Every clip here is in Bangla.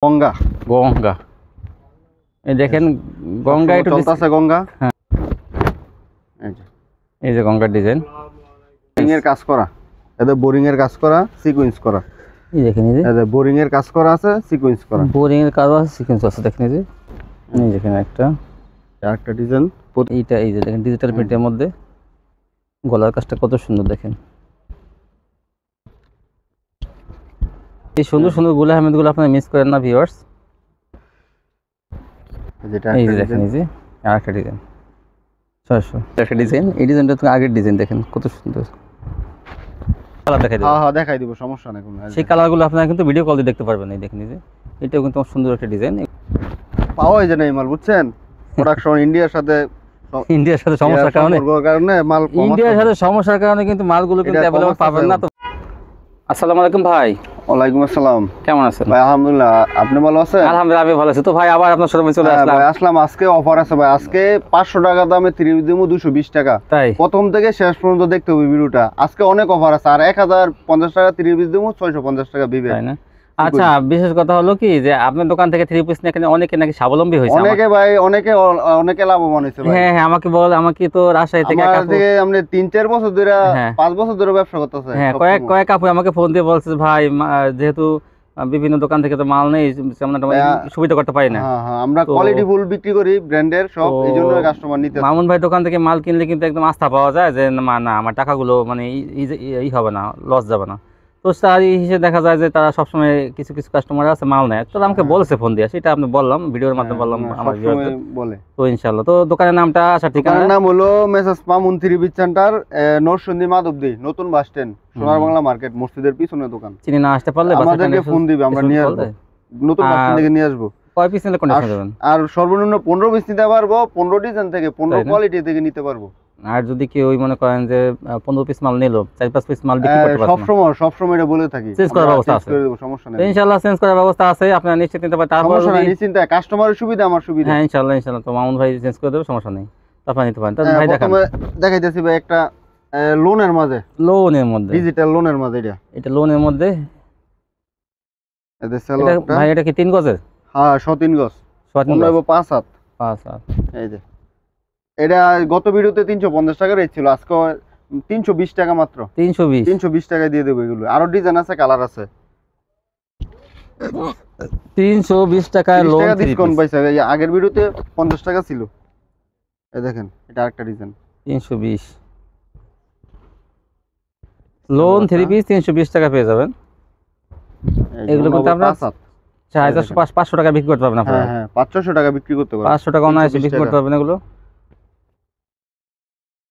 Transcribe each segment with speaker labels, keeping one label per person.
Speaker 1: গঙ্গা
Speaker 2: গঙ্গা এই দেখেন গঙ্গা একটু
Speaker 1: চলতেছে গঙ্গা।
Speaker 2: হ্যাঁ
Speaker 1: এই যে
Speaker 2: এই যে গঙ্গার ডিজাইন
Speaker 1: বোরিং এর কাজ করা, এদের বোরিং এর কাজ করা, সিকোয়েন্স করা।
Speaker 2: এই দেখেন এই যে
Speaker 1: এদের বোরিং এর কাজ করা আছে, সিকোয়েন্স করা।
Speaker 2: বোরিং এর কাজ আছে, সিকোয়েন্স আছে। দেখেন এই যে এই দেখেন
Speaker 1: একটা ডিজাইন।
Speaker 2: এইটা এই যে দেখেন ডিজিটাল প্রিন্টের মধ্যে গলার কাজটা কত সুন্দর দেখেন। এই সুন্দর সুন্দর গুলা আহমেদ গুলো আপনারা মিস করেন না ভিউয়ার্স।
Speaker 1: যেটা
Speaker 2: এই যে দেখেন এই যে আরেকটা ডিজাইন 600 একটা ডিজাইন। এই ডিজাইনটা তো আগের ডিজাইন দেখেন কত সুন্দর কালার দেখাই দেব।
Speaker 1: হ্যাঁ দেখাই দিব, সমস্যা নেই কোনো।
Speaker 2: সেই কালারগুলো আপনারা কিন্তু ভিডিও কল দিয়ে দেখতে পারবেন। এই দেখেন এই যে এটাও কিন্তু সুন্দর একটা ডিজাইন।
Speaker 1: পাওয়া যায় না এই মাল, বুঝছেন? প্রোডাকশন ইন্ডিয়ার সাথে
Speaker 2: সমস্যার কারণে
Speaker 1: মাল
Speaker 2: ইন্ডিয়ার সাথে সমস্যার কারণে কিন্তু মালগুলো কিন্তু अवेलेबल পাবেন না। তো আসসালামু আলাইকুম ভাই।
Speaker 1: ওয়ালাইকুম আসসালাম।
Speaker 2: কেমন আছেন
Speaker 1: ভাই? আলহামদুলিল্লাহ, আপনি ভালো আছেন?
Speaker 2: আলহামদুলিল্লাহ আমি ভালো আছি। তো ভাই আবার আপনার শোরুমে চলে আসলাম।
Speaker 1: ভাই আসলাম, আজকে অফার আছে ভাই। আজকে 500 টাকা দামে 3 দিমু 220 টাকা।
Speaker 2: তাই
Speaker 1: প্রথম থেকে শেষ পর্যন্ত দেখতে হবে ভিডিওটা। আজকে অনেক অফার আছে। আর 1050 টাকা 3 পিস দিমু 650 টাকা বিবে।
Speaker 2: তাই না? আচ্ছা, বিশেষ কথা হলো কি যে আপনার দোকান থেকে 3 পিস নিয়ে অনেকে নাকি স্বাবলম্বী হয়েছে।
Speaker 1: অনেকে ভাই, অনেকে লাভবান হয়েছে ভাই।
Speaker 2: হ্যাঁ আমাকে আমাকে তো রাজশাহী থেকে
Speaker 1: আমার থেকে আমরা 3-4 বছর ধরে 5 বছর ধরে ব্যবসা করতেছে।
Speaker 2: হ্যাঁ কয়েক আপু আমাকে ফোন দিয়ে বলছে ভাই যেহেতু বিভিন্ন দোকান থেকে তো মাল নেই, আমরা সুবিধা করতে পারি না।
Speaker 1: হ্যাঁ আমরা কোয়ালিটি ফুল বিক্রি করি, ব্র্যান্ডের সব, এইজন্য কাস্টমার নিতে।
Speaker 2: মামুন ভাই দোকান থেকে মাল কিনলে কিন্তু একদম আস্থা পাওয়া যায় যে না আমার টাকাগুলো মানে ই হবে না, লস যাবে না। তো তার হিসেবে দেখা যায় যে তারা সবসময় কিছু কিছু কাস্টমার আছে মাল নেয়। তো আমাকে বলেছে ফোন দিয়ে, সেটা আপনি বললাম ভিডিওর মাধ্যমে বললাম আমার
Speaker 1: বলে।
Speaker 2: তো ইনশাআল্লাহ। তো দোকানের নামটা আসার ঠিকানার
Speaker 1: নাম হলো messrs Mamun 3 piece centre, Narsingdi Madhabdi নতুন বাস স্ট্যান্ড, সোনার বাংলা মার্কেট, মসজিদের পিছনে দোকান।
Speaker 2: চিনি না আসতে পারলে
Speaker 1: আমাদেরকে ফোন দিবে, আমরা নিয়ে আসবো। নতুন বাস স্ট্যান্ড থেকে নিয়ে আসবো।
Speaker 2: কয় পিস নিলে কন্ডিশন দেবেন?
Speaker 1: আর সর্বনিম্ন 15 পিস নিতে পারবো, 15 ডিজাইন থেকে, 15 কোয়ালিটি থেকে নিতে পারবো।
Speaker 2: আর যদি কেউ মনে করেন যে 15 পিস মাল নিলো, 4-5 পিস মাল বিক্রি করতে পারবেন,
Speaker 1: সবসময় এটা বলে থাকি,
Speaker 2: চেঞ্জ করার ব্যবস্থা আছে।
Speaker 1: সমস্যা নেই,
Speaker 2: ইনশাআল্লাহ চেঞ্জ করার ব্যবস্থা আছে, আপনারা নিশ্চিত নিতে পারেন। তারপর
Speaker 1: সমস্যা নেই, নিশ্চিন্তে কাস্টমারের সুবিধা আমার সুবিধা।
Speaker 2: হ্যাঁ ইনশাআল্লাহ তো মামুন ভাই চেঞ্জ করে দেবে, সমস্যা নেই, আপনারা নিতে পারেন। তাহলে ভাই দেখান।
Speaker 1: দেখাইতেছি ভাই একটা লোনের মধ্যে, ডিজিটাল লোনের মধ্যে।
Speaker 2: এটা লোনের মধ্যে ভাই। এটা কি 3 গজের?
Speaker 1: হ্যাঁ 3 গজ, 5 হাত। এই যে এটা গত ভিডিওতে 350 টাকা রেট ছিল, আজকে 320 টাকা মাত্র। 320 টাকায় দিয়ে দেবো। এগুলো আরো ডিজাইন আছে, কালার আছে।
Speaker 2: 320 টাকায় লোন
Speaker 1: ডিসকাউন্ট পাইছে। আগের ভিডিওতে 50 টাকা ছিল। এই দেখেন, এটা আরেকটা ডিজাইন।
Speaker 2: 320 লোন 3 পিস 320 টাকা পেয়ে যাবেন। এগুলো কিন্তু আপনারা 500 টাকা বিক্রি করতে পারবেন। আপনারা
Speaker 1: হ্যাঁ 500 টাকা বিক্রি করতে পারবেন,
Speaker 2: 500 টাকা অনায়াসে বিক্রি করতে পারবেন। এগুলো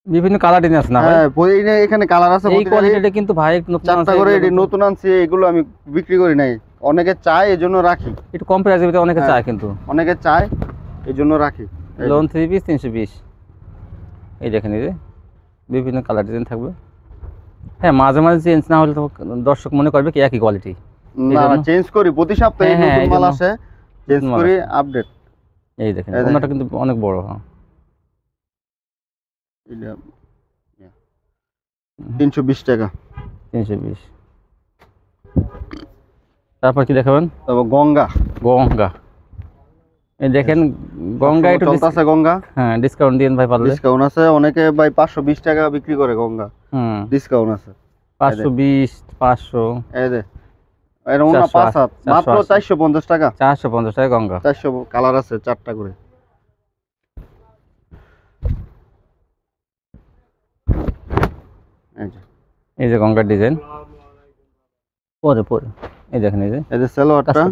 Speaker 2: বিভিন্ন কালার ডিজাইন আছে না ভাই?
Speaker 1: হ্যাঁ এখানে কালার আছে।
Speaker 2: এই কোয়ালিটিটা কিন্তু ভাই
Speaker 1: চারটা করে নতুন আনছি। এগুলো আমি বিক্রি করি নাই, অনেকে চায় এজন্য রাখি।
Speaker 2: একটু কম প্রাইসে ভিতরে অনেকে চায়, কিন্তু
Speaker 1: অনেকে চায় এজন্য রাখি।
Speaker 2: Loan 3 piece 320। এই দেখেন এই যে বিভিন্ন কালার ডিজাইন থাকবে। হ্যাঁ মাঝে মাঝে চেঞ্জ না হলে তো দর্শক মনে করবে কি একই কোয়ালিটি।
Speaker 1: না চেঞ্জ করি, প্রতি সপ্তাহে নতুন মাল আসে, চেঞ্জ করি, আপডেট।
Speaker 2: এই দেখেন ওনাটা কিন্তু অনেক বড়। হ্যাঁ
Speaker 1: 320 টাকা।
Speaker 2: 320। তারপর কি দেখাবেন?
Speaker 1: তারপর গঙ্গা।
Speaker 2: এই দেখেন গঙ্গা একটু
Speaker 1: চলতেছে গঙ্গা।
Speaker 2: হ্যাঁ ডিসকাউন্ট দিন ভাই, পারলে
Speaker 1: ডিসকাউন্ট আছে। অনেকে ভাই 520 টাকা বিক্রি করে গঙ্গা। ডিসকাউন্ট আছে
Speaker 2: 520 500।
Speaker 1: এই যে এর ওনা 5 হাত মাত্র 450 টাকা।
Speaker 2: 450 টাকা গঙ্গা।
Speaker 1: 400 কালার আছে, 4টা করে।
Speaker 2: এই যে গঙ্গার ডিজাইন পরে এই দেখেন এই যে
Speaker 1: সালোয়ারটা।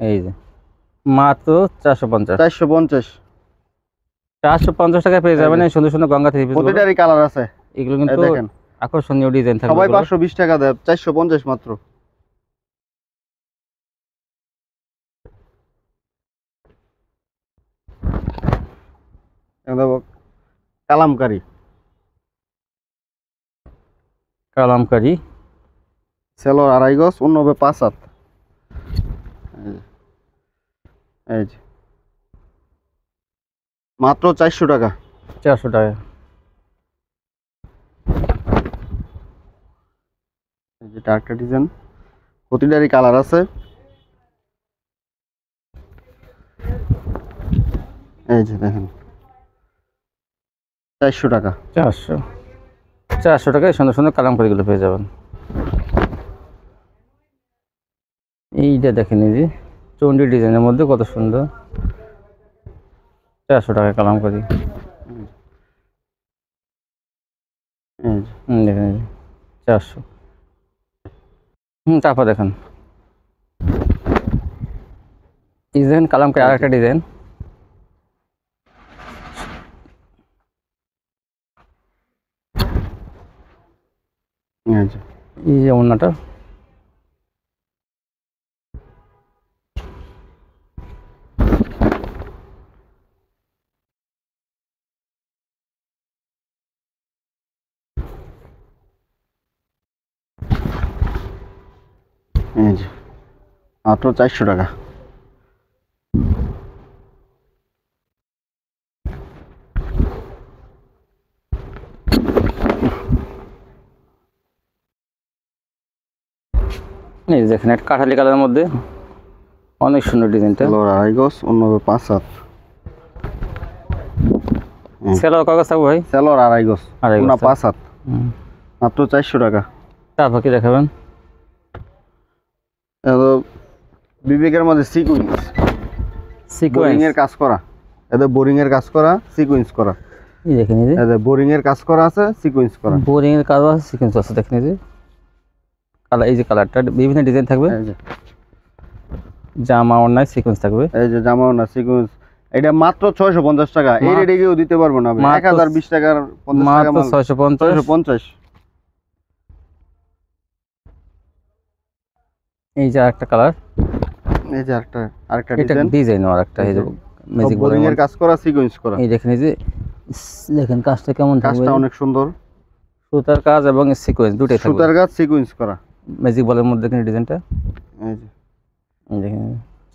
Speaker 2: এই যে মাত্র 450 টাকায় পেয়ে যাবেন এই সুন্দর সুন্দর গঙ্গা 3 পিস।
Speaker 1: প্রতিটারই কালার আছে।
Speaker 2: এগুলো কিন্তু আকর্ষণীয় ডিজাইন থাকবে।
Speaker 1: সবাই 520 টাকা দেয়, 450 মাত্র। কালামকারী সালোয়ার 2.5 গজ, 5 হাত। এই যে মাত্র 400 টাকা।
Speaker 2: 400 টাকা।
Speaker 1: এই যে একটা ডিজাইন, প্রতিটারই কালার আছে। এই যে দেখেন 400 টাকা।
Speaker 2: 400 টাকায় সুন্দর সুন্দর কালামকারীগুলো পেয়ে যাবেন। এইটা দেখেন, এই যে চন্ডী ডিজাইনের মধ্যে কত সুন্দর, 400 টাকায় কালামকারী। দেখেন 400। তারপর দেখেন এই দেখেন কালামকারী আর একটা ডিজাইন, এই যে ওড়নাটা,
Speaker 1: এই যে মাত্র 400 টাকা।
Speaker 2: এই দেখেন একটা কাঠালি কালারের মধ্যে অনেক সুন্দর ডিজাইনটা।
Speaker 1: আড়াই গজ, অন্য 5 হাত।
Speaker 2: সেলোয়ার কাগজ থাকবে ভাই,
Speaker 1: সেলোয়ার আড়াই গজ, অন্য 5 হাত, মাত্র 400 টাকা।
Speaker 2: তারপর কি দেখাবেন?
Speaker 1: বিবেকের মধ্যে সিকোয়েন্স এর কাজ করা, এদের বোরিং এর কাজ করা, সিকোয়েন্স করা।
Speaker 2: এই দেখেন, এই যে
Speaker 1: এদের বোরিং এর কাজ করা আছে, সিকোয়েন্স করা,
Speaker 2: বোরিং এর কাজ আছে, সিকোয়েন্স আছে। দেখেন এই যে কালার, এই যে কালারটা বিভিন্ন ডিজাইন থাকবে।
Speaker 1: এই যে
Speaker 2: জামা ওড়নায় সিকোয়েন্স থাকবে,
Speaker 1: এই যে জামা ওড়না সিকোয়েন্স। এটা মাত্র 650 টাকা। এই রেটে কেউ দিতে পারবো না। 1020 টাকার 50 টাকা
Speaker 2: মাত্র 650। এই যে আরেকটা কালার,
Speaker 1: এই যে আরেকটা
Speaker 2: ডিজাইন আর একটা, এই যে ম্যাজিক
Speaker 1: বোরিং এর কাজ করা, সিকোয়েন্স করা।
Speaker 2: এই দেখেন, এই যে দেখেন কাজটা কেমন থাকবে,
Speaker 1: কাজটা অনেক সুন্দর।
Speaker 2: সুতার কাজ এবং সিকোয়েন্স দুটোই থাকবে।
Speaker 1: সুতার কাজ, সিকোয়েন্স করা,
Speaker 2: ম্যাজিক বলের মধ্যে দেখেন ডিজাইনটা।
Speaker 1: এই যে
Speaker 2: দেখেন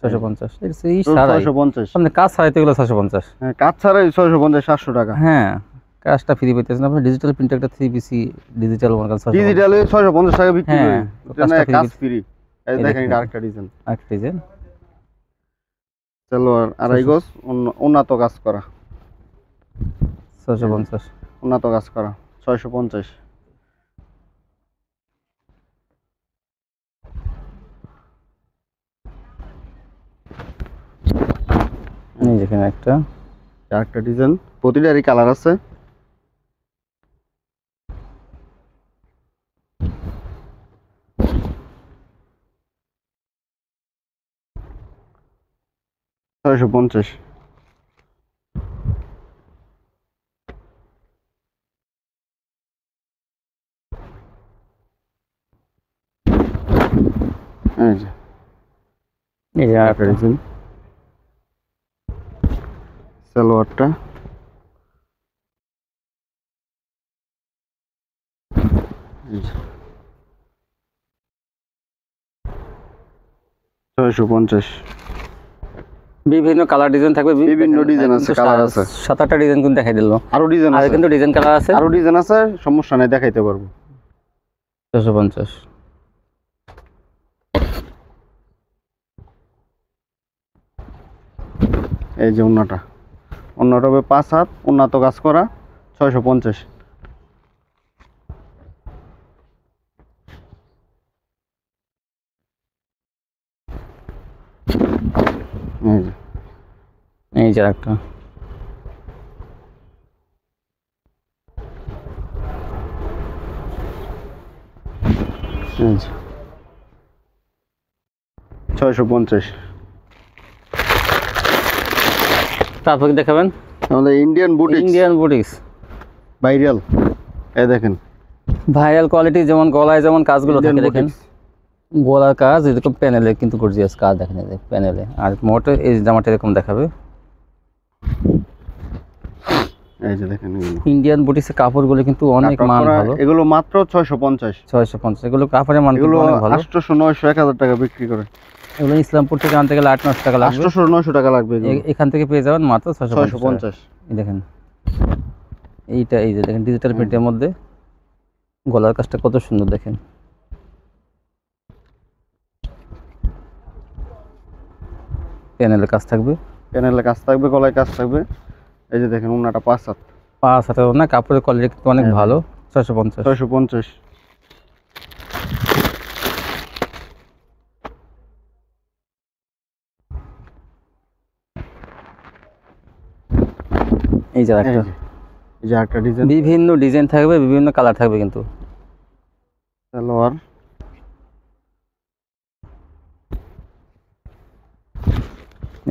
Speaker 2: 650। এই 650 আপনি কাজ ছাড়াই তো এগুলো 650।
Speaker 1: হ্যাঁ, কাজ ছাড়াই 650, 700 টাকা।
Speaker 2: হ্যাঁ, কাজটা ফ্রি পেতেছেন আপনি। ডিজিটাল প্রিন্ট একটা 3PC ডিজিটাল মনে করেন
Speaker 1: ডিজিটালে 650 টাকা বিক্রি করে।
Speaker 2: কাজটা
Speaker 1: কাজ ফ্রি। এই দেখেন এটা আরেকটা ডিজাইন, সালোয়ার আড়াই গজ, উন্নত কাজ করা,
Speaker 2: 650।
Speaker 1: উন্নত কাজ করা 650।
Speaker 2: এই দেখেন
Speaker 1: আরেকটা ডিজাইন, প্রতিটারই কালার আছে। এই যে আরেকটা ডিজাইন, সালোয়ারটা
Speaker 2: বিভিন্ন কালার ডিজাইন থাকবে,
Speaker 1: বিভিন্ন ডিজাইন আছে, কালার আছে।
Speaker 2: 7-8টা ডিজাইন কিন্তু দেখাই দিল।
Speaker 1: আরো ডিজাইন
Speaker 2: আছে, কিন্তু ডিজাইন কালার আছে,
Speaker 1: আরো ডিজাইন আছে, সমস্যা নাই, দেখাইতে পারবো।
Speaker 2: 650।
Speaker 1: এই যে ওন্নাটা হবে 5 হাত, উন্নত কাজ করা, 650।
Speaker 2: এই যে একটা,
Speaker 1: এই যে 650।
Speaker 2: তারপর দেখাবেন
Speaker 1: আমাদের ইন্ডিয়ান বুটিক্স ভাইরাল। এই দেখেন
Speaker 2: ভাইরাল কোয়ালিটি, যেমন গলায় যেমন কাজগুলো থাকে দেখেন, গলার কাজ এরকম প্যানেলে কিন্তু গর্জিয়াস কাজ দেখেন, এই যে প্যানেলে। আর মোটে এই জামাটা এরকম দেখাবে।
Speaker 1: এই যে দেখেন
Speaker 2: ইন্ডিয়ান বুটিক্সের কাপড়গুলো কিন্তু অনেক মান ভালো।
Speaker 1: এগুলো মাত্র 650।
Speaker 2: এগুলো কাপড়ের মান কিন্তু অনেক ভালো।
Speaker 1: 800, 900, 1000 টাকা বিক্রি করে।
Speaker 2: এগুলো ইসলামপুর থেকে আনতে গেলে 800-900 টাকা লাগবে।
Speaker 1: 800, 900 টাকা লাগবে।
Speaker 2: এখান থেকে পেয়ে যাবেন মাত্র
Speaker 1: 650।
Speaker 2: এই দেখেন এইটা, এই যে দেখেন ডিজিটাল প্রিন্টের মধ্যে গলার কাজটা কত সুন্দর দেখেন। প্যানেলের কাজ থাকবে।
Speaker 1: প্যানেলে কাজ থাকবে, গলায় কাজ থাকবে। এই যে দেখেন ওনাটা 5 হাত।
Speaker 2: 5 হাতের না, কাপড়ের কোয়ালিটি কিন্তু অনেক ভালো। 650।
Speaker 1: 650।
Speaker 2: এই যে একটা,
Speaker 1: এই যে একটা ডিজাইন,
Speaker 2: বিভিন্ন ডিজাইন থাকবে, বিভিন্ন কালার থাকবে কিন্তু।
Speaker 1: সালোয়ার,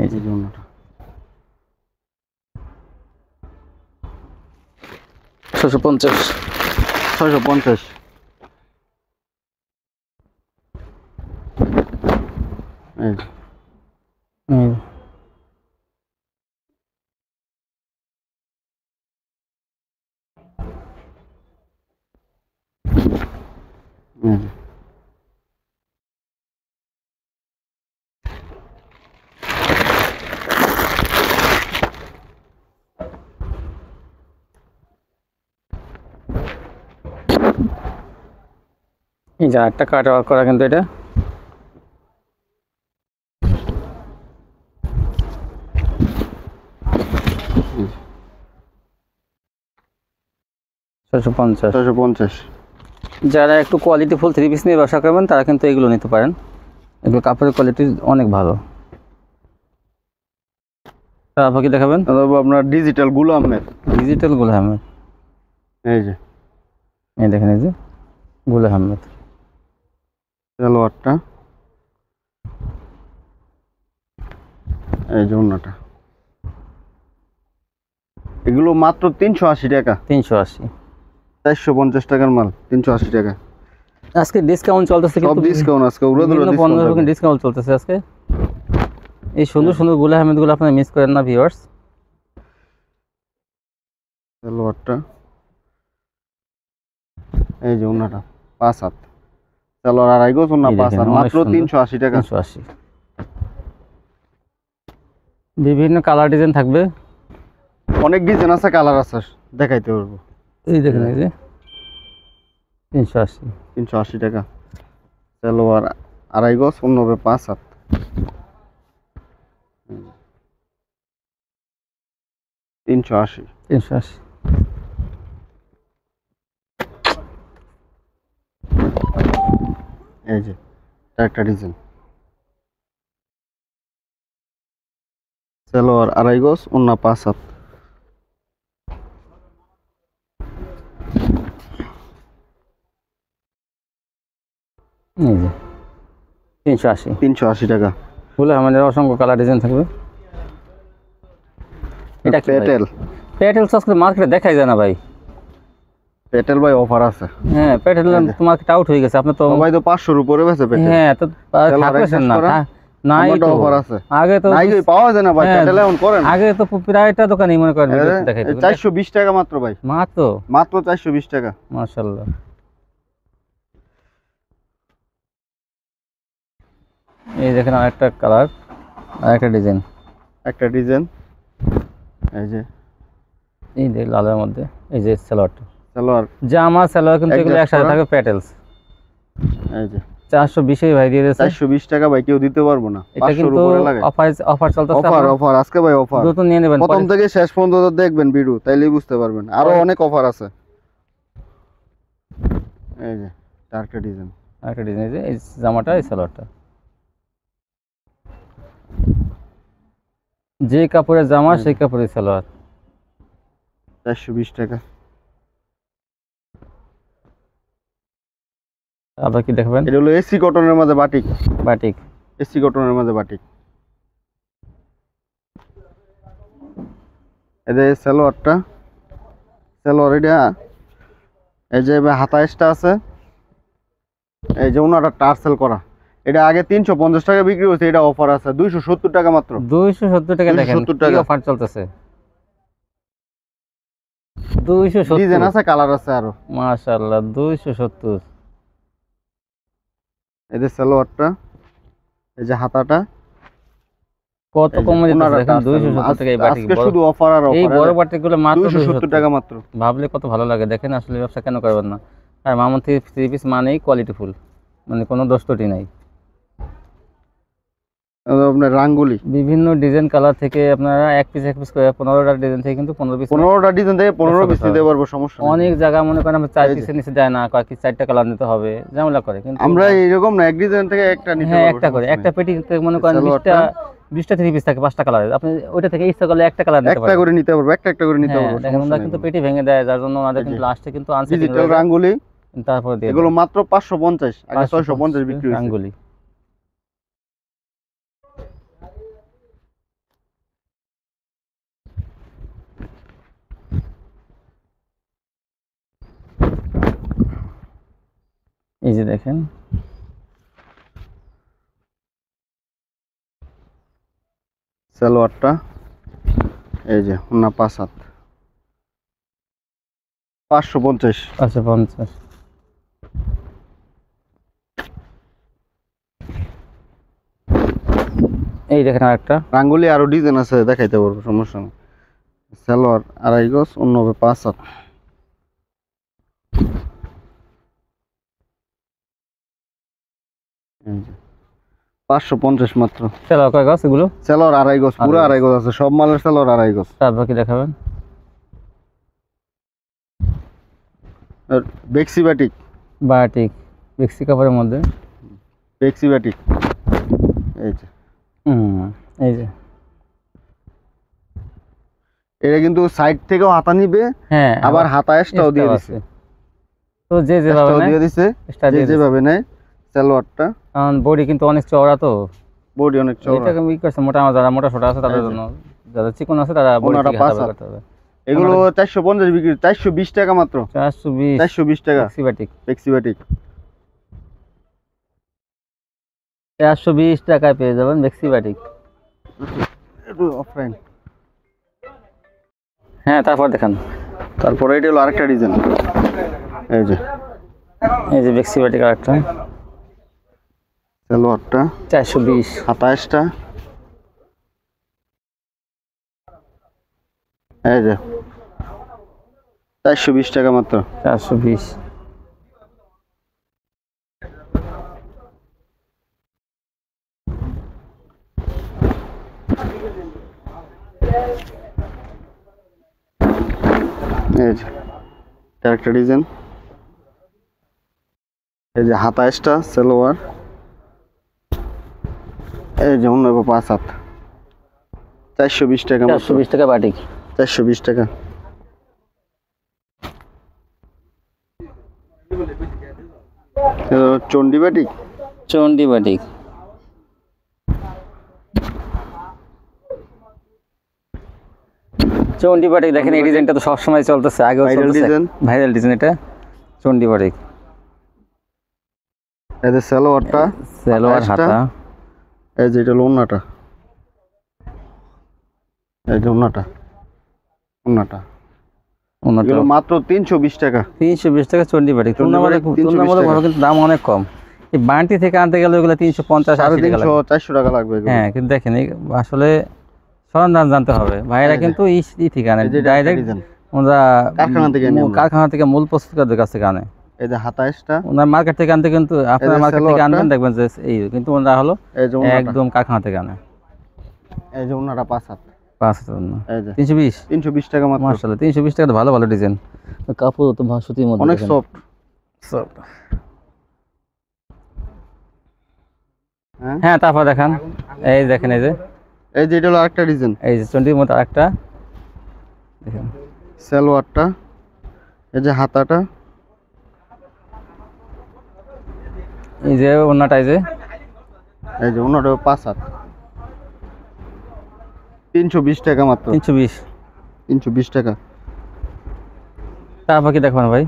Speaker 2: এই যে
Speaker 1: ওনাটা
Speaker 2: 650।
Speaker 1: 650। এই যে
Speaker 2: এই যে একটা কাট ওয়ার্ক করা কিন্তু এটা।
Speaker 1: পঞ্চাশ।
Speaker 2: যারা একটু কোয়ালিটি ফুল 3 পিস নিয়ে ব্যবসা করবেন তারা কিন্তু এগুলো নিতে পারেন, এগুলো কাপড়ের কোয়ালিটি অনেক ভালো। তারপর কি দেখাবেন?
Speaker 1: আপনার ডিজিটাল গুলো আহমেদ।
Speaker 2: ডিজিটাল গুল আহমেদ,
Speaker 1: এই যে
Speaker 2: এই দেখেন, এই যে গুল আহমেদ
Speaker 1: সালোয়ারটা, এই যে ওনাটা। এগুলো মাত্র 380 টাকা।
Speaker 2: 380।
Speaker 1: 450 টাকার মাল 380 টাকা।
Speaker 2: আজকে ডিসকাউন্ট চলতেছে,
Speaker 1: সব ডিসকাউন্ট আজকে, উড়াদুরা ডিসকাউন্ট।
Speaker 2: ডিসকাউন্ট চলতেছে আজকে। এই সুন্দর সুন্দর গুল আহমেদ গুলো আপনারা মিস করেন না ভিউয়ার্স।
Speaker 1: সালোয়ারটা, এই যে ওনাটা 5 হাত, সালোয়ার আড়াই গজ, ওনা 5 হাত, মাত্র 380 টাকা।
Speaker 2: 380। বিভিন্ন কালার ডিজাইন থাকবে,
Speaker 1: অনেক ডিজাইন আছে, কালার আছে, দেখাইতে পারবো।
Speaker 2: এই দেখেন, এই যে 380।
Speaker 1: 380 টাকা। সালোয়ার আড়াই গজ, ওনা 5 হাত, 380।
Speaker 2: 380।
Speaker 1: এই যে একটা ডিজাইন, সালোয়ার আড়াই গজ, ওনা 5 হাত।
Speaker 2: এই যে 380।
Speaker 1: 380 টাকা।
Speaker 2: বলে আমাদের অসংখ্য কালার ডিজাইন থাকবে। এটা কি
Speaker 1: পেটেল?
Speaker 2: পেটেল আজকে মার্কেটে দেখাই যায় না ভাই।
Speaker 1: পেটেল ভাই অফার আছে।
Speaker 2: হ্যাঁ, পেটেল তো মার্কেট আউট হয়ে গেছে। আপনি তো
Speaker 1: ভাই তো 500 এর উপরে বেচে পেটেল।
Speaker 2: হ্যাঁ, তো থাকবেন না, নাই তো
Speaker 1: অফার আছে।
Speaker 2: আগে তো
Speaker 1: নাই পাওয়া যায় না ভাই, পেটেল এখন করেন।
Speaker 2: আগে তো প্রায়টা দোকানেই মনে করেন দেখাইতো।
Speaker 1: 420 টাকা মাত্র ভাই,
Speaker 2: মাত্র
Speaker 1: 420 টাকা।
Speaker 2: মাশাআল্লাহ। এই দেখেন আরেকটা কালার, আরেকটা ডিজাইন,
Speaker 1: একটা ডিজাইন, এই যে
Speaker 2: এই যে লালের মধ্যে, এই যে সালোয়ারটা,
Speaker 1: সালোয়ার
Speaker 2: জামা সালোয়ার কিন্তু এগুলো একসাথে থাকবে পেটেলস।
Speaker 1: এই যে
Speaker 2: 420 এ ভাই দিয়ে দিয়েছে।
Speaker 1: 420 টাকা ভাই, কেউ দিতে পারবো না।
Speaker 2: এটা কিন্তু অফার চলতেছে।
Speaker 1: অফার আজকে ভাই, অফার
Speaker 2: দ্রুত নিয়ে নেবেন,
Speaker 1: প্রথম থেকে শেষ পর্যন্ত দেখবেন ভিডিও, তাইলেই বুঝতে পারবেন। আরো অনেক অফার আছে। এই যে আরেকটা ডিজাইন,
Speaker 2: আরেকটা ডিজাইন, এই জামাটা, এই সালোয়ারটা, যে কাপড়ের জামা সেই কাপড়ের সালোয়ার।
Speaker 1: 420 টাকা।
Speaker 2: আবার কি দেখবেন?
Speaker 1: এটা হলো এসি কটনের মধ্যে বাটিক।
Speaker 2: বাটিক,
Speaker 1: এসি কটনের মধ্যে বাটিক। এই সালোয়ারটা, সালোয়ার এটা, এই যে হাতা এক্সট্রা আছে, এই যে ওনাটা টার্সেল করা। এটা আগে 350 টাকা বিক্রি হচ্ছে, এটা অফার আছে 270 টাকা মাত্র।
Speaker 2: 270 টাকা। দেখেন কি অফার চলতেছে, 270।
Speaker 1: ডিজাইন আছে, কালার আছে আরো।
Speaker 2: মাশাআল্লাহ, 270।
Speaker 1: এই যে সালোয়ারটা, এই যে হাতাটা,
Speaker 2: কত কমে দিতেছে দেখেন, 270 টাকা। এই বাটিক
Speaker 1: আজকে শুধু অফার আর অফার।
Speaker 2: এই বড় বাটিকগুলো মাত্র
Speaker 1: 270 টাকা মাত্র।
Speaker 2: ভাবলে কত ভালো লাগে। দেখেন আসলে ব্যবসা কেন করবেন না। আর মামুন 3 পিস মানেই কোয়ালিটি ফুল, মানে কোনো দোষ ত্রুটি নাই।
Speaker 1: আপনার রাঙ্গুলি
Speaker 2: বিভিন্ন ডিজাইন কালার থেকে আপনারা এক পিস করে 15টা ডিজাইন থেকে কিন্তু
Speaker 1: 15টা ডিজাইন থেকে 15 পিস নিতে পারবো, সমস্যা নেই।
Speaker 2: অনেক জায়গা মনে করেন আমরা 4 পিসের নিচে দেয় না, কয়েক 4টা কালার নিতে হবে, ঝামেলা করে। কিন্তু
Speaker 1: আমরা এরকম না, এক ডিজাইন থেকে একটা নিতে পারবো।
Speaker 2: হ্যাঁ, একটা করে একটা পেটিতে মনে করেন 20টা 3 পিস থাকে 5টা কালার, আপনি ওইটা থেকে ইচ্ছা করলে একটা কালার নিতে পারবেন,
Speaker 1: একটা করে নিতে পারবো, একটা করে নিতে পারবো।
Speaker 2: দেখেন ওরা কিন্তু পেটি ভেঙে দেয়, যার জন্য ওনাদের কিন্তু লাস্টে কিন্তু আনসার
Speaker 1: ডিজিটাল রাঙ্গুলি
Speaker 2: তারপর দিয়ে
Speaker 1: এগুলো মাত্র 550, আগে 650 বিক্রি হয়েছে
Speaker 2: রাঙ্গুলি। এই যে দেখেন
Speaker 1: সালোয়ারটা, এই যে ওনা 5 হাত 550।
Speaker 2: এই দেখেন আরেকটা
Speaker 1: রাঙ্গুলি, আরো ডিজাইন আছে, দেখাইতে পারবো, সমস্যা নেই। সালোয়ার 2.5 গজ, অন্য হবে 5 হাত। এই যে 550 মাত্র।
Speaker 2: সালোয়ার কয় গজ এগুলো?
Speaker 1: সালোয়ার 2.5 গজ, পুরো 2.5 গজ আছে, সব মালের সালোয়ার 2.5 গজ।
Speaker 2: তারপর কি দেখাবেন?
Speaker 1: আর বেক্সি বাটিক,
Speaker 2: বেক্সি কাপড়ের মধ্যে
Speaker 1: বেক্সি বাটিক, এই যে
Speaker 2: এই যে
Speaker 1: এটা কিন্তু সাইড থেকেও হাতা নিবে,
Speaker 2: হ্যাঁ,
Speaker 1: আবার হাতা এক্সট্রাও দিয়ে দিছে।
Speaker 2: তো যেভাবে
Speaker 1: দিয়ে দিছে, যেভাবে নেয়। সালোয়ারটা
Speaker 2: কারণ বডি কিন্তু অনেক চওড়া, তো
Speaker 1: বডি অনেক চওড়া,
Speaker 2: এটা কি করছে মোটা, যারা মোটা সোটা আছে তাদের জন্য, যারা চিকন আছে তারা বডি করতে হবে।
Speaker 1: এগুলো 450 বিক্রি, 420 টাকা মাত্র। 420 টাকা বেক্সি বাটিক
Speaker 2: 420 টাকায় পেয়ে যাবেন বেক্সি বাটিক।
Speaker 1: একটু অফলাইন।
Speaker 2: হ্যাঁ, তারপর দেখেন,
Speaker 1: তারপরে এটা হলো আরেকটা ডিজাইন, এই যে
Speaker 2: বেক্সি বাটিক আরেকটা।
Speaker 1: সালোয়ারটা
Speaker 2: 420,
Speaker 1: 27টা, এই যে 420 টাকা মাত্র।
Speaker 2: 420।
Speaker 1: এই যে একটা ডিজাইন, এই যে 27টা সালোয়ার, এই যে অন্য 5 হাত, 420 টাকা।
Speaker 2: 420 টাকা বাটিক,
Speaker 1: 420 টাকা। চন্ডি বাটিক,
Speaker 2: দেখেন এই ডিজাইনটা তো সবসময় চলতেছে, আগেও চলতেছে, ভাইরাল ডিজাইন এটা, চন্ডি বাটিক।
Speaker 1: এই যে সালোয়ারটা,
Speaker 2: হাতা,
Speaker 1: এই যে এটা ওন্নাটা, এই যে ওন্নাটা মাত্র 320 টাকা।
Speaker 2: 320 টাকা চন্ডি বাটিক। তুলনামূলক কিন্তু দাম অনেক কম। এই বান্টি থেকে আনতে গেলে ওগুলো 350
Speaker 1: 400 টাকা লাগবে।
Speaker 2: হ্যাঁ, কিন্তু দেখেন আসলে সরঞ্জাম জানতে হবে, ভাইরা কিন্তু এই ঠিক আনে, ডাইরেক্ট ওরা কারখানা থেকে মূল প্রস্তুতকারদের কাছ থেকে আনে।
Speaker 1: এই যে 27টা
Speaker 2: ওনার মার্কেট থেকে আনতে, কিন্তু আপনার মার্কেট থেকে আনবেন দেখবেন যে এই, কিন্তু ওনারা হলো একদম কারখানা থেকে আনে।
Speaker 1: এই যে ওনারা 5 হাত,
Speaker 2: 320 টাকা মাত্র। মাশাআল্লাহ, 320 টাকা ভালো ভালো ডিজাইন, কাপড় তো সুতির মধ্যে
Speaker 1: অনেক সফট।
Speaker 2: হ্যাঁ, তারপর দেখেন, এই দেখেন, এই যে
Speaker 1: এটা হলো আরেকটা ডিজাইন,
Speaker 2: এই যে চন্ডির মতো আরেকটা দেখেন।
Speaker 1: সালোয়ারটা, এই যে হাতাটা,
Speaker 2: এই যে ওন্নাটা, এই
Speaker 1: যে ওন্নাটা 5 হাত, 320 টাকা মাত্র। 320 টাকা।
Speaker 2: তারপর কি দেখবেন ভাই?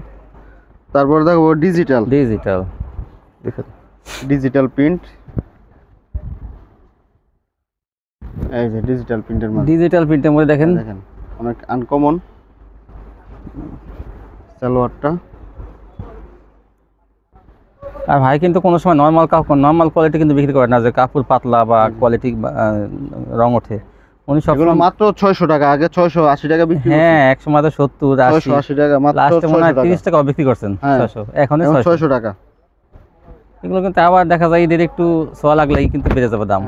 Speaker 1: তারপর দেখো ডিজিটাল প্রিন্ট, এই যে ডিজিটাল প্রিন্টের মধ্যে
Speaker 2: দেখেন
Speaker 1: অনেক আনকমন। সালোয়ারটা,
Speaker 2: আর ভাই কিন্তু কোনো সময় নর্মাল কোয়ালিটি কিন্তু বিক্রি করে না, যে কাপড় পাতলা বা কোয়ালিটি রং ওঠে। উনি সবগুলো
Speaker 1: মাত্র 600 টাকা, আগে 680 টাকা বিক্রি।
Speaker 2: হ্যাঁ, এক সময় তো 70
Speaker 1: 80 টাকা, মাত্র
Speaker 2: 30 টাকা বিক্রি করছেন। 600, এখন 600
Speaker 1: টাকা।
Speaker 2: এগুলো কিন্তু আবার দেখা যায় এদের একটু সোয়া লাগলেই কিন্তু বেড়ে যাবে দাম।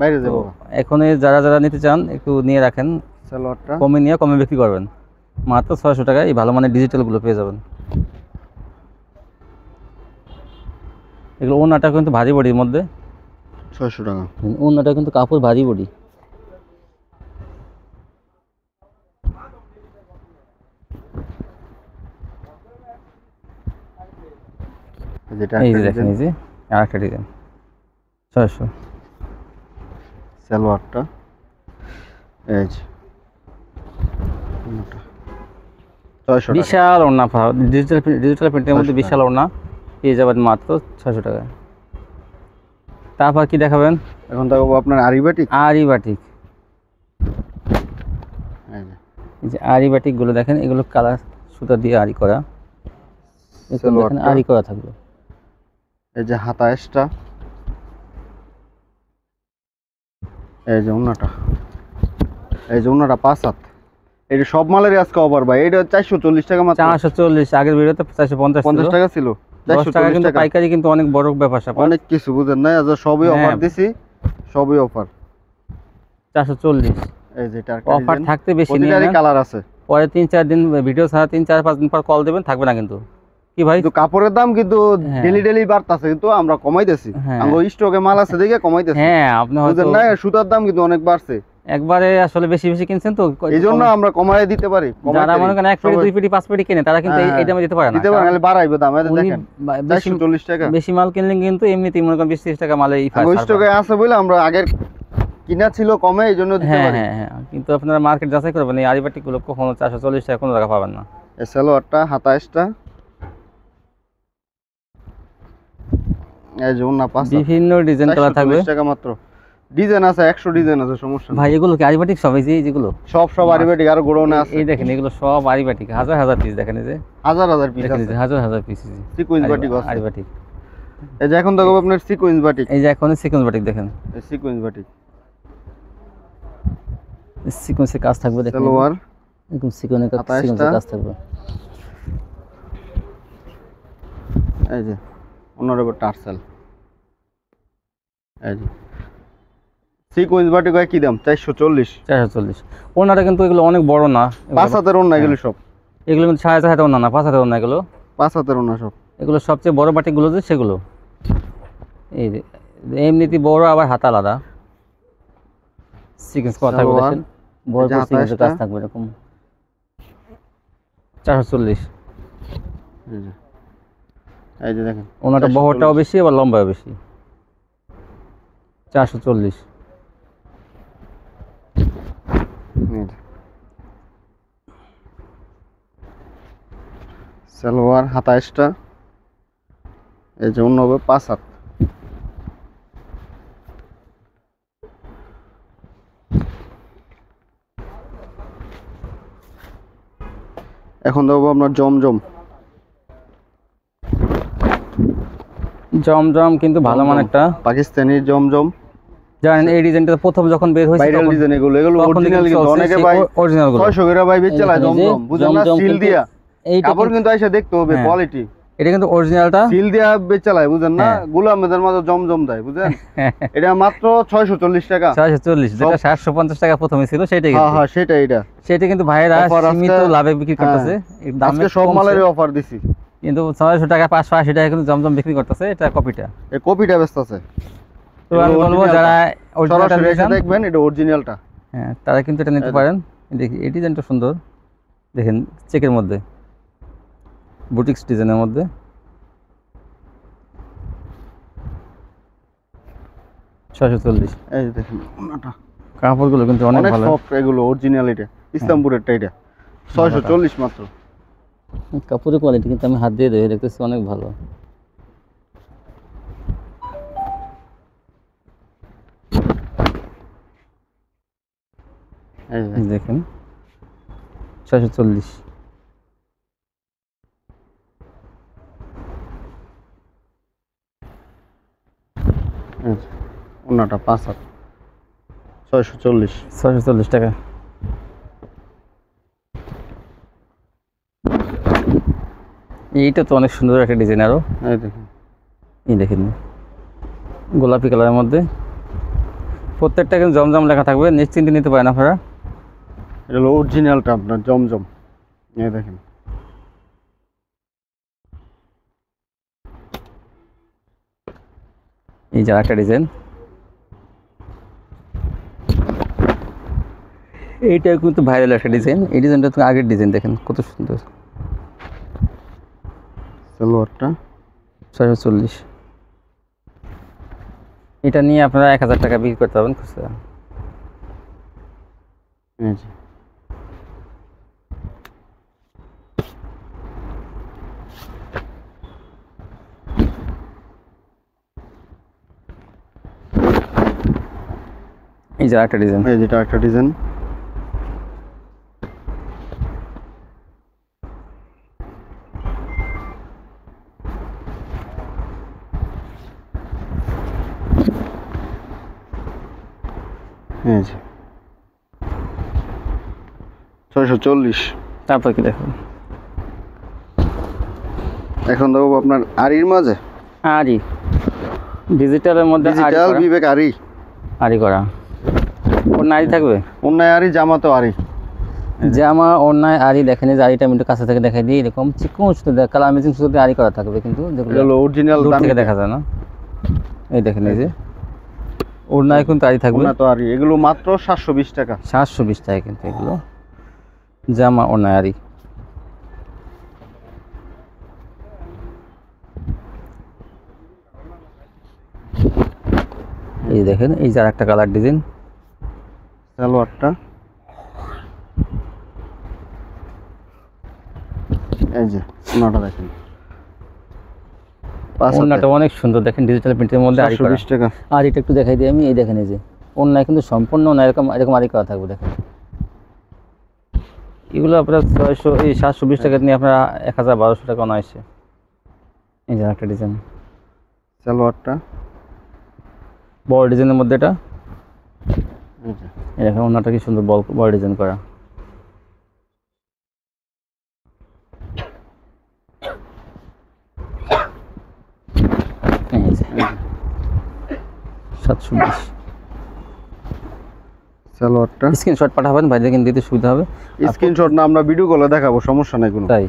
Speaker 1: বাইরে যাব।
Speaker 2: এখন যারা যারা নিতে চান একটু নিয়ে রাখেন,
Speaker 1: সালোয়ারটা
Speaker 2: কমে নিয়ে কমে বিক্রি করবেন। মাত্র 600 টাকায় এই ভালো মানের ডিজিটালগুলো পেয়ে যাবেন। এগুলো ওনাটা কিন্তু ভারী বডির মধ্যে,
Speaker 1: 600 টাকা।
Speaker 2: ওনাটা কিন্তু কাপড় ভারী বডি।
Speaker 1: যেটা
Speaker 2: এই যে দেখেন, এই যে আরেকটা ডিজাইন 600।
Speaker 1: সালোয়ারটা এই যে 600 টাকা।
Speaker 2: বিশাল ওড়না, ডিজিটাল প্রিন্টের মধ্যে বিশাল ওড়না পেয়ে যাবেন মাত্র 600 টাকায়। তারপর কি দেখাবেন?
Speaker 1: এখন দেখাবো আপনার আরি বাটিক।
Speaker 2: আরি বাটিক, এই যে আরি বাটিক গুলো দেখেন, এগুলো কালার সুতা দিয়ে আরি করা, এগুলো দেখেন আরি করা থাকবে।
Speaker 1: এই যে হাতা এক্সট্রা, এই যে ওন্নাটা, এই যে ওন্নাটা 5 হাত। এটা সব মালেরই আজকে অফার ভাই। এটা 440 টাকা মাত্র।
Speaker 2: 440, আগের ভিডিওতে 450
Speaker 1: টাকা ছিল।
Speaker 2: 440 টাকা কিন্তু পাইকারি কিন্তু অনেক বড় ব্যাপার স্যাপার।
Speaker 1: অনেক কিছু বুঝেন না, আজ সবই অফার দিছি, সবই অফার।
Speaker 2: 440
Speaker 1: এই যে এটা
Speaker 2: অফার থাকতে বেশি নিয়ে
Speaker 1: নেন। কালার আছে।
Speaker 2: পরে 3-4 দিন ভিডিও ছাড়া 3-4-5 দিন পর কল দিবেন, থাকবে না কিন্তু। কি ভাই,
Speaker 1: কিন্তু কাপড়ের দাম কিন্তু ডেলি বাড়তাছে, কিন্তু আমরা কমাইতেছি। আমরা স্টকে মাল আছে দেখে কমাইতেছি।
Speaker 2: হ্যাঁ, আপনি হয়তো
Speaker 1: বুঝেন না, সুতার দাম কিন্তু অনেক বাড়ছে।
Speaker 2: একবারে আসলে বেশি বেশি কিনছেন তো,
Speaker 1: এইজন্য আমরা কমায় দিতে পারি।
Speaker 2: যারা মনে করেন 1 পেটি 2 পেটি 5 পেটি কিনে তারা কিন্তু এই দামে দিতে পারে না,
Speaker 1: দিতে পারে না, বাড়াইবে দাম। এই দেখেন 440 টাকা।
Speaker 2: বেশি মাল কিনলে কিন্তু এমনিতেই মনে করেন 20-30 টাকা মালে
Speaker 1: স্টকে আছে বলে আমরা আগের কিনা ছিল কমে, এইজন্য দিতে পারি।
Speaker 2: হ্যাঁ, কিন্তু আপনারা মার্কেট যাচাই করবেন, এই আরিবাটি গুলো কখনো 440 টাকা কোনো টাকা পাবেন না।
Speaker 1: এই সালোয়ারটা হাতা এক্সট্রা, এই যে ওন্না 5
Speaker 2: বিভিন্ন ডিজাইন কালার থাকবে।
Speaker 1: 440 টাকা মাত্র। ডিজাইন আছে 100 ডিজাইন আছে, সমস্যা
Speaker 2: ভাই এগুলো কি আরিবাটিক সব? এই যে যেগুলো
Speaker 1: সব আরিবাটিক, আর গোডাউনে আছে।
Speaker 2: এই দেখেন, এগুলো সব আরিবাটিক, হাজার হাজার পিস দেখেন, এই যে
Speaker 1: হাজার পিস আছে,
Speaker 2: হাজার হাজার পিস
Speaker 1: সিকোয়েন্স বাটিক আছে।
Speaker 2: আরিবাটিক
Speaker 1: এই যে এখন দেখো আপনার সিকোয়েন্স বাটিক,
Speaker 2: এই যে এখন সিকোয়েন্স বাটিক দেখেন,
Speaker 1: এই সিকোয়েন্স বাটিক
Speaker 2: সিকোয়েন্সের কাজ থাকবে দেখেন,
Speaker 1: সালোয়ার
Speaker 2: এরকম সিকোয়েন্সের কাজ থাকবে।
Speaker 1: এই যে অন্যরকম টার্সেল, এই যে সিকোয়েন্স বাটিক কি দাম? 440।
Speaker 2: ওনাটা কিন্তু এগুলো অনেক বড় না,
Speaker 1: 5 হাতের ওন্না এগুলো সব।
Speaker 2: এগুলো কিন্তু 6.5 হাতের ওন্না না, 5 হাতের ওন্না এগুলো।
Speaker 1: 5 হাতের ওন্না সব।
Speaker 2: এগুলো সবচেয়ে বড় বাটিকগুলো যে সেগুলো, এই যে এমনিতে বড় আবার হাত আলাদা, সিকোয়েন্স করা থাকবে দেখেন, বড় সিকোয়েন্সের কাজ থাকবে এরকম। 440।
Speaker 1: এই যে দেখেন
Speaker 2: ওনাটা বহরটাও বেশি আবার লম্বাও বেশি। 440।
Speaker 1: সালোয়ার হাতা এক্সট্রা, এই যে অন্য হবে 5 হাত। এখন দেবো আপনার জমজম
Speaker 2: কিন্তু ভালো মানেরটা
Speaker 1: পাকিস্তানি জমজম।
Speaker 2: জানেন এই ডিজাইনটা প্রথম যখন বের হয়েছে
Speaker 1: ভাইরাল ডিজাইন, এগুলো অরিজিনাল, কিন্তু অনেকে ভাই
Speaker 2: অরিজিনাল গুলো
Speaker 1: 600 করে ভাই বেচে জমজম, বুঝেন না, সিল দিয়া। এই কাপড় কিন্তু আইসা দেখতে হবে কোয়ালিটি।
Speaker 2: এটা কিন্তু অরিজিনালটা
Speaker 1: সিল দিয়া বেচালায়, বুঝেন না, গোলামদের মাঝে জমজম দেয়, বুঝেন। এটা মাত্র 640 টাকা।
Speaker 2: 640, যেটা 750 টাকা প্রথমে ছিল সেটাই কিন্তু।
Speaker 1: হ্যাঁ সেটা
Speaker 2: কিন্তু ভাইরা সীমিত লাভে বিক্রি করতেছে।
Speaker 1: আজকে সব মালের অফার দিছি,
Speaker 2: কিন্তু 600 টাকা 580 টাকা কিন্তু জমজম বিক্রি করতেছে। এটা কপিটা,
Speaker 1: এই কপিটা বেচতেছে।
Speaker 2: তো আমি বলবো যারা
Speaker 1: সরাসরি এসে দেখবেন এটা অরিজিনালটা,
Speaker 2: হ্যাঁ তারা কিন্তু এটা নিতে পারেন। দেখি এই ডিজাইনটা সুন্দর, দেখেন চেকের মধ্যে, বুটিক্স ডিজাইনের মধ্যে।
Speaker 1: এই দেখেন ওনাটা,
Speaker 2: কাপড়গুলো কিন্তু অনেক ভালো,
Speaker 1: সফট, এগুলো অরিজিনাল। এটা ইস্তাম্বুলেরটা, এটা 640 মাত্র।
Speaker 2: কাপড়ের কোয়ালিটি কিন্তু আমি হাত দিয়ে দেখতেছি অনেক ভালো। এই দেখেন 640।
Speaker 1: ওনাটা 5 হাত,
Speaker 2: 640 টাকা। এইটা তো অনেক সুন্দর একটা ডিজাইন। আরো এই দেখেন গোলাপি কালারের মধ্যে প্রত্যেকটা কিন্তু জমজম লেখা থাকবে, নিশ্চিন্তে নিতে পারেন আপনারা।
Speaker 1: এটা হলো অরিজিনালটা আপনার জমজম, এই দেখেন।
Speaker 2: এই যে একটা ডিজাইন, এইটা কিন্তু ভাইরাল একটা ডিজাইন। এই ডিজাইনটা তো আগের ডিজাইন, দেখেন কত সুন্দর।
Speaker 1: সালোয়ারটা
Speaker 2: 640। এটা নিয়ে আপনারা 1000 টাকা বিক্রি করতে পারবেন খুচরা।
Speaker 1: এই যে
Speaker 2: এই যে একটা ডিজাইন,
Speaker 1: এই যেটা একটা ডিজাইন। এই যে 640।
Speaker 2: তারপর কি দেখুন,
Speaker 1: এখন দেখো আপনার আরির মাঝে,
Speaker 2: আরি ডিজিটালের মধ্যে,
Speaker 1: ডিজিটাল বিবেক আরি,
Speaker 2: আরি করা। ওড়না আরি থাকবে,
Speaker 1: অন্যায় আরি, জামা তো আরি।
Speaker 2: জামা ওড়নায় আরি, দেখেন এই যে আরিটা আমি একটু কাছে থেকে দেখাই দিই। এরকম চিকন সুতো, কালার ম্যাচিং সুতো আরি করা থাকবে, কিন্তু
Speaker 1: যেগুলো অরিজিনাল
Speaker 2: দূর থেকে দেখা যায় না। এই দেখেন, এই যে ওড়নায় কিন্তু আরি থাকবে,
Speaker 1: ওড়না তো আরি। এগুলো মাত্র 720 টাকা।
Speaker 2: 720 টাকা কিন্তু এগুলো জামা ওড়নায় আরি। এই দেখেন, এই যে আরেকটা কালার ডিজাইন।
Speaker 1: সালোয়ারটা এই যে, ওড়নাটা দেখেন,
Speaker 2: ওড়নাটা অনেক সুন্দর, দেখেন ডিজিটাল প্রিন্টের মধ্যে আরি করা।
Speaker 1: 720 টাকা।
Speaker 2: আর এটা একটু দেখাই দিই আমি। এই দেখেন, এই যে ওড়নায় কিন্তু সম্পূর্ণ না, এরকম এরকম আরি করা থাকবে, দেখেন। এগুলো আপনার 720 টাকা নিয়ে আপনারা 1000-1200 টাকা অনায়াসে। এই যে একটা ডিজাইন,
Speaker 1: সালোয়ারটা
Speaker 2: বড় ডিজাইনের মধ্যে এটা।
Speaker 1: এই যে
Speaker 2: এই দেখেন ওড়নাটা কি সুন্দর, বড় ডিজাইন করা। এই যে 720।
Speaker 1: সালোয়ারটা
Speaker 2: স্ক্রিনশট পাঠাবেন, ভাইদের কিন্তু দিতে সুবিধা হবে।
Speaker 1: স্ক্রিনশট না, আমরা ভিডিও কলে দেখাবো, সমস্যা নাই কোনো।
Speaker 2: তাই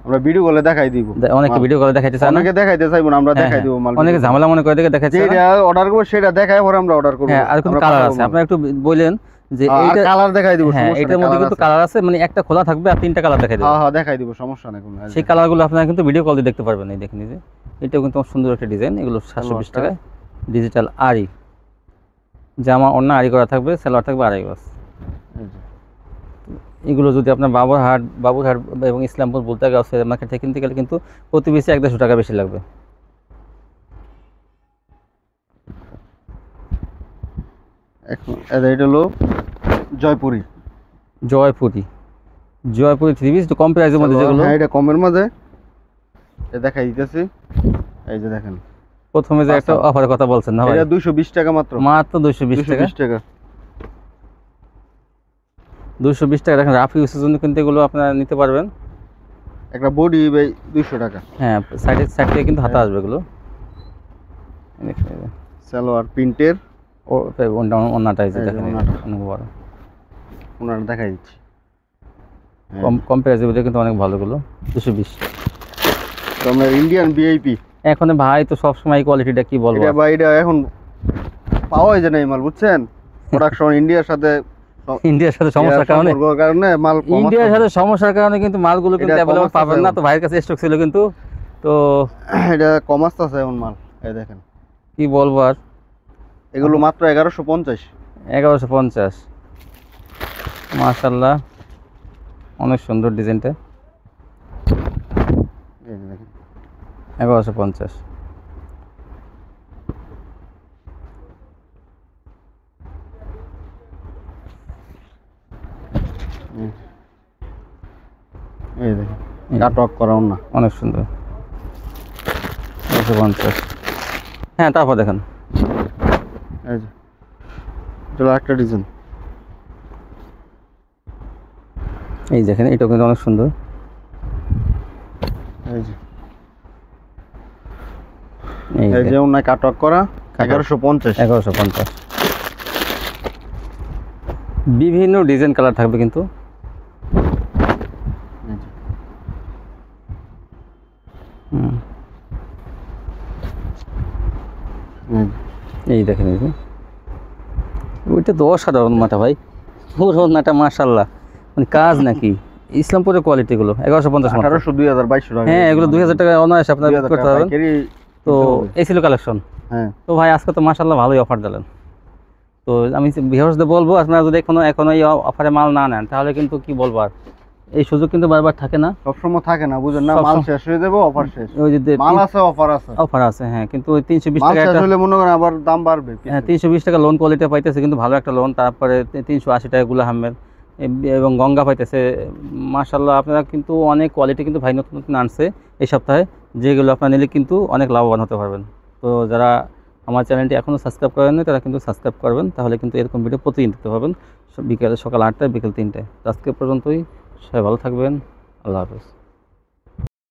Speaker 1: আমরা ভিডিও কলে দেখাই দিব।
Speaker 2: অনেকে ভিডিও কলে দেখাইতে চায় না,
Speaker 1: অনেকে দেখাইতে চাইবো না, আমরা দেখাই দিব মাল।
Speaker 2: অনেকে ঝামেলা মনে করে দেখে দেখাইতে চায় না।
Speaker 1: যেটা অর্ডার করব সেটা দেখায় পরে আমরা অর্ডার করব।
Speaker 2: হ্যাঁ, আর কোন কালার আছে আপনারা একটু বলেন যে এইটা
Speaker 1: কালার দেখাই দিব,
Speaker 2: হ্যাঁ,
Speaker 1: সমস্যা নাই।
Speaker 2: এটার মধ্যে কিন্তু কালার আছে, মানে একটা খোলা থাকবে আর 3টা কালার দেখাই দেব।
Speaker 1: হ্যাঁ হ্যাঁ, দেখাই দিব, সমস্যা নাই কোনো।
Speaker 2: সেই কালারগুলো আপনারা কিন্তু ভিডিও কল দিয়ে দেখতে পারবেন। এই দেখেন, এই যে এটাও কিন্তু সুন্দর একটা ডিজাইন। এগুলো 720 টাকায় ডিজিটাল আরি, জামা ওড়না আরি করা থাকবে, সালোয়ার থাকবে আড়াই গজ। এগুলো যদি আপনার বাবুরহাট এবং ইসলামপুর বলতে গাউসিয়া মার্কেট থেকে কিনতে গেলে কিন্তু প্রতি পিসে 150 টাকা বেশি লাগবে।
Speaker 1: এখন এটা হলো জয়পুরি।
Speaker 2: জয়পুরি 3 পিস তো কম প্রাইসের মধ্যে, যেগুলো
Speaker 1: হ্যাঁ এটা কমের মধ্যে দেখাই দিতেছি। এই যে দেখেন,
Speaker 2: প্রথমে যে একটা অফারের কথা বলছেন না ভাই,
Speaker 1: এটা 220 টাকা মাত্র।
Speaker 2: 220 টাকা। 220 টাকা দেখেন, রাফ ইউজের জন্য কিন্তু এগুলো আপনারা নিতে পারবেন।
Speaker 1: একটা বডি ভাই 200 টাকা।
Speaker 2: হ্যাঁ, সাইড থেকে কিন্তু হাতা আসবে এগুলো।
Speaker 1: সালোয়ার প্রিন্টের
Speaker 2: ওন্নাটা এই যে দেখেন, অনেক বড়
Speaker 1: ওনাটা দেখাই দিচ্ছি।
Speaker 2: কম প্রাইসে কিন্তু অনেক ভালো গুলো। 220
Speaker 1: তো আমরা ইন্ডিয়ান ভিআইপি।
Speaker 2: এখন ভাই তো সব সময় কোয়ালিটিটা কি বলবো,
Speaker 1: এটা ভাই এটা এখন পাওয়া যায় না এই মাল, বুঝছেন? প্রোডাকশন ইন্ডিয়ার সাথে
Speaker 2: সমস্যার কারণে
Speaker 1: মাল
Speaker 2: ইন্ডিয়ার সাথে সমস্যার কারণে কিন্তু মালগুলো কিন্তু अवेलेबल পাবেন না। তো ভাইয়ের কাছে স্টক ছিল কিন্তু, তো
Speaker 1: এটা কম আসছে এখন মাল। এই দেখেন
Speaker 2: কি বলবো আর,
Speaker 1: এগুলো মাত্র 1150।
Speaker 2: মাশাআল্লাহ, অনেক সুন্দর ডিজাইনটা।
Speaker 1: এই দেখেন
Speaker 2: 1150।
Speaker 1: এই দেখেন কাটওয়ার্ক করা না,
Speaker 2: অনেক সুন্দর। 1150। হ্যাঁ, তারপর দেখেন
Speaker 1: এই যে এটা একটা ডিজাইন।
Speaker 2: এই দেখেন, এটা কিন্তু অনেক সুন্দর।
Speaker 1: এই যে ওনা কাটওয়ার্ক করা 1150।
Speaker 2: বিভিন্ন ডিজাইন কালার থাকবে কিন্তু। এই দেখেন, এই যে ওইটা তো অসাধারণ মাটা ভাই, পুরো ওড়নাটা মাশাআল্লাহ, মানে কাজ নাকি ইসলামপুরের কোয়ালিটিগুলো 1150
Speaker 1: 1800 2000 2200 টাকা।
Speaker 2: হ্যাঁ, এগুলো 2000 টাকা অনায়াসে আপনারা বিক্রি করতে পারবেন। তো এই ছিল কালেকশন।
Speaker 1: হ্যাঁ,
Speaker 2: তো ভাই আজকে তো মাশাআল্লাহ ভালোই অফার দিলেন। তো আমি ভিউয়ার্সদের বলবো, আপনারা যদি এখনো এই অফারে মাল না নেন তাহলে কিন্তু কি বলবো, আর এই সুযোগ কিন্তু বারবার থাকে না,
Speaker 1: সবসময় থাকে না, বুঝেন না, মাল শেষ হয়ে যাবে, অফার শেষ।
Speaker 2: ওই যে
Speaker 1: মাল আছে, অফার আছে,
Speaker 2: অফার আছে, হ্যাঁ, কিন্তু ওই 320
Speaker 1: মাল
Speaker 2: টাকা
Speaker 1: শেষ হলে মনে করেন আবার দাম বাড়বে।
Speaker 2: হ্যাঁ, 320 টাকা লোন কোয়ালিটি পাইতেছে, কিন্তু ভালো একটা লোন। তারপরে 380 টাকা গুলা হামের এবং গঙ্গা পাইতেছে। মাশাআল্লাহ, আপনারা কিন্তু অনেক কোয়ালিটি কিন্তু ভাই নতুন নতুন আনছে এই সপ্তাহে, যেগুলো আপনারা নিলে কিন্তু অনেক লাভবান হতে পারবেন। তো যারা আমার চ্যানেলটি এখনও সাবস্ক্রাইব করেন তারা কিন্তু সাবস্ক্রাইব করবেন, তাহলে কিন্তু এরকম ভিডিও প্রতিদিন দেখতে পাবেন, সকাল 8টায় বিকেল 3টায়। আজকে পর্যন্তই, সবাই ভালো থাকবেন, আল্লাহ হাফেজ।